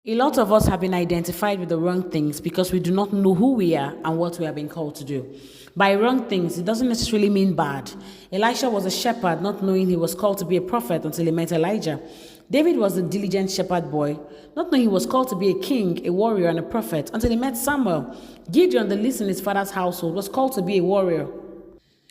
A lot of us have been identified with the wrong things because we do not know who we are and what we have been called to do. By wrong things, it doesn't necessarily mean bad. Elisha was a shepherd, not knowing he was called to be a prophet until he met Elijah. David was a diligent shepherd boy, not knowing he was called to be a king, a warrior, and a prophet until he met Samuel. Gideon, the least in his father's household, was called to be a warrior.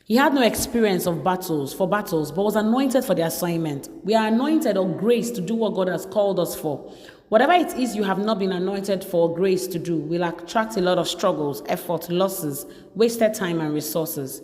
He had no experience of battles, but was anointed for the assignment. We are anointed or graced to do what God has called us for. Whatever it is you have not been anointed for or grace to do will attract a lot of struggles, effort, losses, wasted time and resources.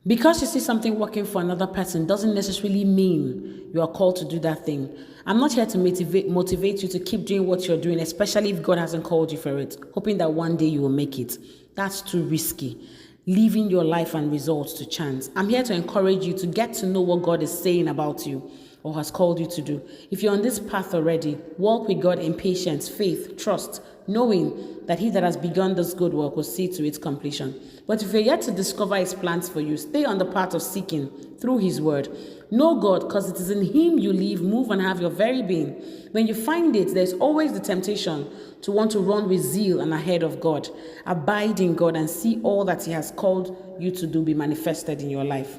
Because you see something working for another person doesn't necessarily mean you are called to do that thing. I'm not here to motivate you to keep doing what you're doing, especially if God hasn't called you for it, hoping that one day you will make it. That's too risky. Leaving your life and results to chance. I'm here to encourage you to get to know what God is saying about you or has called you to do. If you're on this path already, walk with God in patience, faith, trust, knowing that he that has begun this good work will see to its completion. But if you're yet to discover his plans for you, stay on the path of seeking through his word. Know God, because it is in him you live, move, and have your very being. When you find it, there's always the temptation to want to run with zeal and ahead of God. Abide in God and see all that he has called you to do be manifested in your life.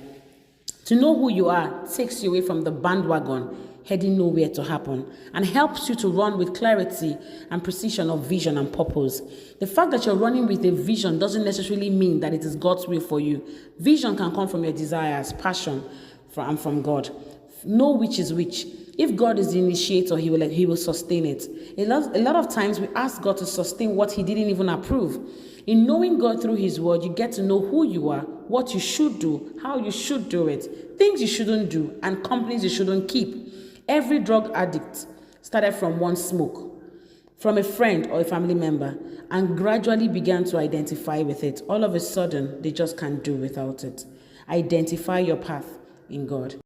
To know who you are takes you away from the bandwagon heading nowhere to happen and helps you to run with clarity and precision of vision and purpose. The fact that you're running with a vision doesn't necessarily mean that it is God's will for you. Vision can come from your desires, passion, and from God. Know which is which. If God is the initiator, he will sustain it. A lot of times we ask God to sustain what he didn't even approve. In knowing God through his word, you get to know who you are, what you should do, how you should do it, things you shouldn't do, and companies you shouldn't keep. Every drug addict started from one smoke, from a friend or a family member, and gradually began to identify with it. All of a sudden, they just can't do without it. Identify your path in God.